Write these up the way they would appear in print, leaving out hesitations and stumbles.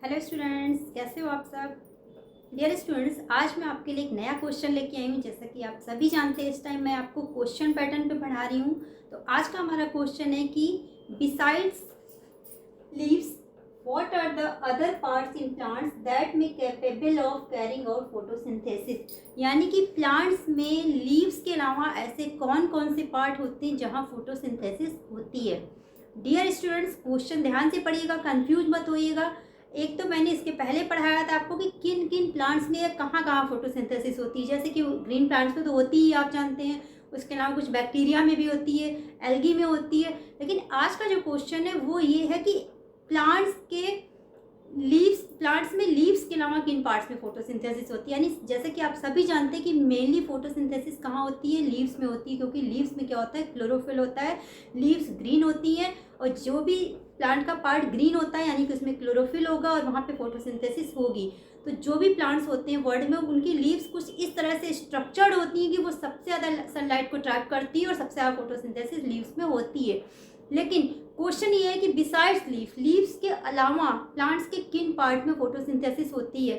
Hello students, कैसे हो आप सब। डियर स्टूडेंट्स, आज मैं आपके लिए एक नया क्वेश्चन लेके आई हूँ। जैसा कि आप सभी जानते हैं, इस टाइम मैं आपको क्वेश्चन पैटर्न पे पढ़ा रही हूँ। तो आज का हमारा क्वेश्चन है कि besides leaves what are the other parts in plants that may capable of carrying out photosynthesis. यानी कि प्लांट्स में लीव्स के अलावा ऐसे कौन कौन से पार्ट होते हैं जहाँ फोटोसिंथेसिस होती है। डियर स्टूडेंट्स, क्वेश्चन ध्यान से पढ़िएगा, कंफ्यूज मत होइएगा। एक तो मैंने इसके पहले पढ़ाया था आपको कि किन किन प्लांट्स में कहाँ कहाँ फोटोसिंथेसिस होती है। जैसे कि ग्रीन प्लांट्स में तो होती ही, आप जानते हैं। उसके अलावा कुछ बैक्टीरिया में भी होती है, एल्गी में होती है। लेकिन आज का जो क्वेश्चन है वो ये है कि प्लांट्स में लीव्स के अलावा किन पार्ट्स में फोटोसिंथेसिस होती है। यानी जैसे कि आप सभी जानते हैं कि मेनली फोटोसिंथेसिस कहाँ होती है, लीव्स में होती है। क्योंकि लीव्स में क्या होता है, क्लोरोफिल होता है, लीव्स ग्रीन होती है। और जो भी प्लांट का पार्ट ग्रीन होता है यानी कि उसमें क्लोरोफिल होगा और वहाँ पे फोटोसिंथेसिस होगी। तो जो भी प्लांट्स होते हैं वर्ल्ड में, उनकी लीव्स कुछ इस तरह से स्ट्रक्चर्ड होती हैं कि वो सबसे ज़्यादा सनलाइट को ट्रैप करती है और सबसे ज़्यादा फोटोसिंथेसिस लीव्स में होती है। लेकिन क्वेश्चन ये है कि बिसाइड्स लीव्स के अलावा प्लांट्स के किन पार्ट में फोटोसिंथेसिस होती है।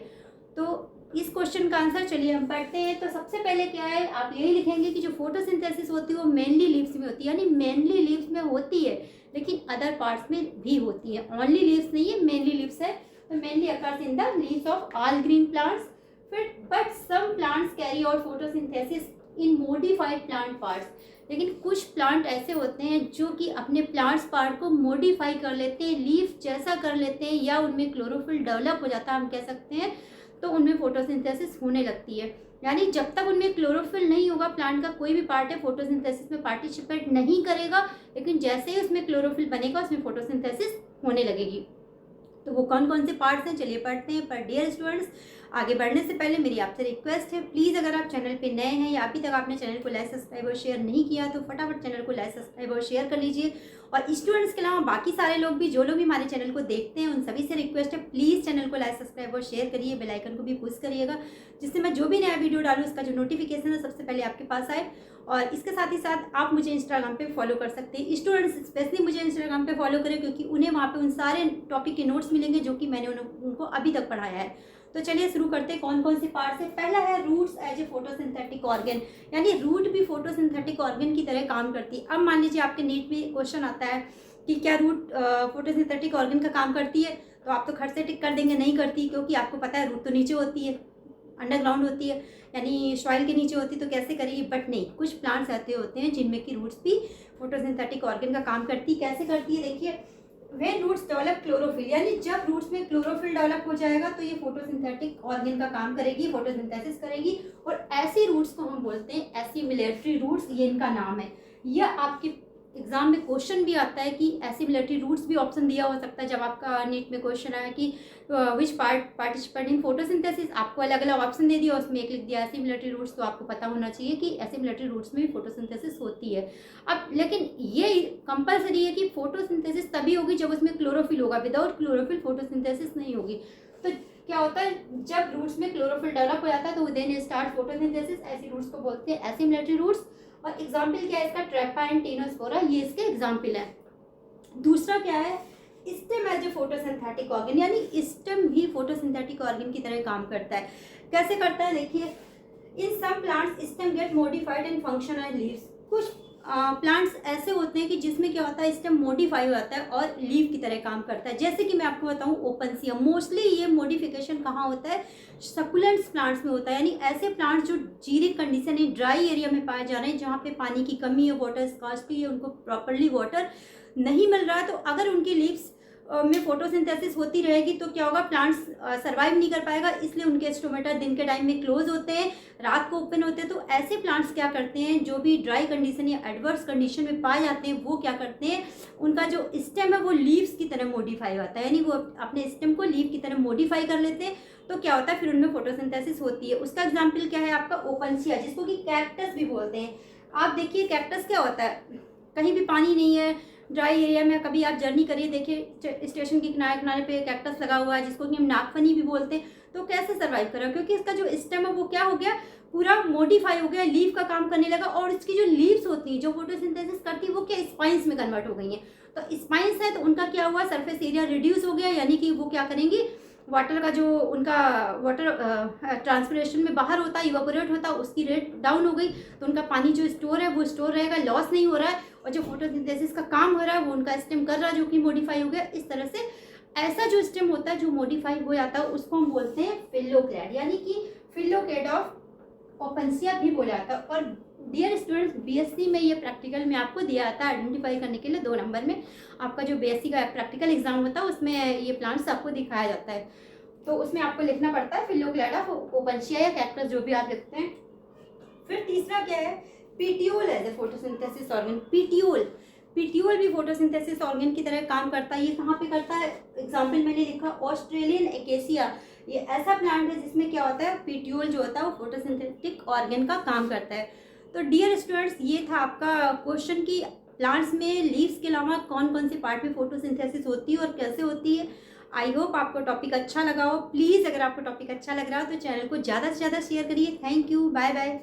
तो इस क्वेश्चन का आंसर चलिए हम पढ़ते हैं। तो सबसे पहले क्या है, आप यही लिखेंगे कि जो फोटोसिंथेसिस होती है वो मेनली लीव्स में होती है। यानी मेनली लीव्स में होती है, लेकिन अदर पार्ट्स में भी होती है। ओनली लीव्स नहीं है, मेनली लीव्स है। तो mainly occurs in the leaves of all green plants. फिर but some plants carry out photosynthesis in modified plant parts. लेकिन कुछ प्लांट ऐसे होते हैं जो कि अपने प्लांट्स पार्ट को मॉडिफाई कर लेते हैं, लीफ जैसा कर लेते हैं, या उनमें क्लोरोफिल डेवलप हो जाता है, हम कह सकते हैं। तो उनमें फोटोसिंथेसिस होने लगती है। यानी जब तक उनमें क्लोरोफिल नहीं होगा, प्लांट का कोई भी पार्ट है फोटोसिंथेसिस में पार्टिसिपेट नहीं करेगा। लेकिन जैसे ही उसमें क्लोरोफिल बनेगा, उसमें फोटोसिंथेसिस होने लगेगी। तो वो कौन कौन से पार्ट्स हैं, चलिए पढ़ते हैं। पर डियर स्टूडेंट्स, आगे बढ़ने से पहले मेरी आपसे रिक्वेस्ट है, प्लीज़ अगर आप चैनल पे नए हैं या अभी तक आपने चैनल को लाइक सब्सक्राइब और शेयर नहीं किया तो फटाफट चैनल को लाइक सब्सक्राइब और शेयर कर लीजिए। और स्टूडेंट्स के अलावा बाकी सारे लोग भी, जो लोग भी हमारे चैनल को देखते हैं, उन सभी से रिक्वेस्ट है, प्लीज़ चैनल को लाइक सब्सक्राइब और शेयर करिए, बेल आइकन को भी पुश करिएगा, जिससे मैं जो भी नया वीडियो डालूँ उसका जो नोटिफिकेशन है सबसे पहले आपके पास आए। और इसके साथ ही साथ आप मुझे इंस्टाग्राम पे फॉलो कर सकते हैं। स्टूडेंट्स स्पेशली मुझे इंस्टाग्राम पे फॉलो करें, क्योंकि उन्हें वहाँ पे उन सारे टॉपिक के नोट्स मिलेंगे जो कि मैंने उनको अभी तक पढ़ाया है। तो चलिए शुरू करते हैं, कौन कौन से पार्ट्स है। पहला है roots as a photosynthetic organ. यानी रूट भी फोटोसिंथेटिक ऑर्गन की तरह काम करती है। अब मान लीजिए आपके नीट में क्वेश्चन आता है कि क्या रूट फोटोसिंथेटिक ऑर्गन का काम करती है, तो आप तो खट से टिक कर देंगे नहीं करती, क्योंकि आपको पता है रूट तो नीचे होती है, अंडरग्राउंड होती है, यानी सॉइल के नीचे होती है, तो कैसे करेगी। बट नहीं, कुछ प्लांट्स ऐसे होते हैं जिनमें की रूट्स भी फोटोसिंथेटिक ऑर्गन का काम करती है। कैसे करती है, देखिए, व्हेन रूट्स डेवलप क्लोरोफिल, यानी जब रूट्स में क्लोरोफिल डेवलप हो जाएगा तो ये फोटोसिंथेटिक ऑर्गन का काम करेगी, फोटोसिंथेसिस करेगी। और ऐसी रूट्स को हम बोलते हैं एसिमिलेटरी रूट्स, ये इनका नाम है। यह आपके एग्जाम में क्वेश्चन भी आता है कि एसिमिलेटरी रूट्स भी ऑप्शन दिया हो सकता है। जब आपका नीट में क्वेश्चन आया कि विच पार्टिसिपेट इन फोटोसिंथेसिस, आपको अलग अलग ऑप्शन दे दिया, उसमें एक लिख दिया एसिमिलेटरी रूट्स। तो आपको पता होना चाहिए कि एसिमिलेटरी रूट्स में भी फोटोसिंथेसिस होती है। अब लेकिन ये कंपलसरी है कि फोटोसिंथेसिस तभी होगी जब उसमें क्लोरोफिल होगा, विदाउट क्लोरोफिल फोटोसिंथेसिस नहीं होगी। तो क्या होता है, जब रूट्स में क्लोरोफिल डेवलप हो जाता है तो देन स्टार्ट फोटोसिंथेसिस। ऐसी रूट्स को बोलते हैं एसिमिलेटरी रूट्स। और एग्जाम्पल क्या है इसका, ट्रैपा एंड टेनोस्पोरा, ये इसके एग्जाम्पल है। दूसरा क्या है, stem as a photosynthetic organ. यानी स्टेम भी फोटोसिंथेटिक ऑर्गन की तरह काम करता है। कैसे करता है, देखिए, in some plants stem get modified and function as leaves. कुछ प्लांट्स ऐसे होते हैं कि जिसमें क्या होता है, स्टेम मॉडिफाई हो जाता है और लीव की तरह काम करता है। जैसे कि मैं आपको बताऊं, ओपनसिया, मोस्टली ये मॉडिफिकेशन कहाँ होता है, सकुलेंट्स प्लांट्स में होता है। यानी ऐसे प्लांट्स जो जीरिक कंडीशन है, ड्राई एरिया में पाए जा रहे हैं, जहाँ पे पानी की कमी है, वाटर स्कार्सिटी है, उनको प्रॉपरली वाटर नहीं मिल रहा है, तो अगर उनकी लीव्स में फोटोसिंथेसिस होती रहेगी तो क्या होगा, प्लांट्स सर्वाइव नहीं कर पाएगा। इसलिए उनके स्टोमेटा दिन के टाइम में क्लोज होते हैं, रात को ओपन होते हैं। तो ऐसे प्लांट्स क्या करते हैं, जो भी ड्राई कंडीशन या एडवर्स कंडीशन में पाए जाते हैं, वो क्या करते हैं, उनका जो स्टेम है वो लीव्स की तरह मॉडिफाई होता है। यानी वो अपने स्टेम को लीव की तरह मॉडिफाई कर लेते हैं। तो क्या होता है, फिर उनमें फोटोसिंथेसिस होती है। उसका एग्जाम्पल क्या है आपका, ओपनसिया, जिसको कि कैक्टस भी बोलते हैं। आप देखिए कैक्टस क्या होता है, कहीं भी पानी नहीं है, ड्राई एरिया में, कभी आप जर्नी करिए, देखिए स्टेशन के किनारे किनारे पे कैक्टस लगा हुआ है, जिसको कि हम नागफनी भी बोलते हैं। तो कैसे सर्वाइव करा, क्योंकि इसका जो स्टेम है वो क्या हो गया, पूरा मॉडिफाई हो गया, लीव का काम करने लगा। और इसकी जो लीव्स होती हैं जो फोटोसिंथेसिस करती है, वो क्या स्पाइंस में कन्वर्ट हो गई हैं। तो स्पाइंस है तो उनका क्या हुआ, सरफेस एरिया रिड्यूस हो गया, यानी कि वो क्या करेंगी, वाटर का जो उनका वाटर ट्रांसपिरेशन में बाहर होता है, इवापोरेट होता है, उसकी रेट डाउन हो गई तो उनका पानी जो स्टोर है वो स्टोर रहेगा, लॉस नहीं हो रहा है, और जो फोटोसिंथेसिस का काम हो रहा है वो उनका स्टेम कर रहा है जो कि मॉडिफाई हो गया। इस तरह से ऐसा जो स्टेम होता है जो मॉडिफाई हो जाता है उसको हम बोलते हैं फिलोक्लैड, यानी कि फिलोक्लैड ऑफ ओपनसिया भी बोला जाता है। और डियर स्टूडेंट्स, बीएससी में ये प्रैक्टिकल में आपको दिया जाता है आइडेंटिफाई करने के लिए। 2 नंबर में आपका जो बीएससी का प्रैक्टिकल एग्जाम होता है उसमें ये प्लांट्स आपको दिखाया जाता है, तो उसमें आपको लिखना पड़ता है फिलोक्लैड ऑफ ओपनसिया या कैक्टस, जो भी आप लिखते हैं। फिर तीसरा क्या है, petiole as a photosynthesis organ. Petiole भी फोटोसिंथेसिस ऑर्गन की तरह काम करता है। ये कहाँ पे करता है, एग्जाम्पल मैंने लिखा ऑस्ट्रेलियन एकेसिया। ये ऐसा प्लांट है जिसमें क्या होता है, पीटियोल जो होता है वो फोटोसिंथेटिक ऑर्गन का काम करता है। तो डियर स्टूडेंट्स, ये था आपका क्वेश्चन कि प्लांट्स में लीव्स के अलावा कौन कौन से पार्ट में फोटोसिंथेसिस होती है और कैसे होती है। आई होप आपको टॉपिक अच्छा लगा हो। प्लीज़ अगर आपको टॉपिक अच्छा लग रहा हो तो चैनल को ज़्यादा से ज़्यादा शेयर करिए। Thank you, bye bye.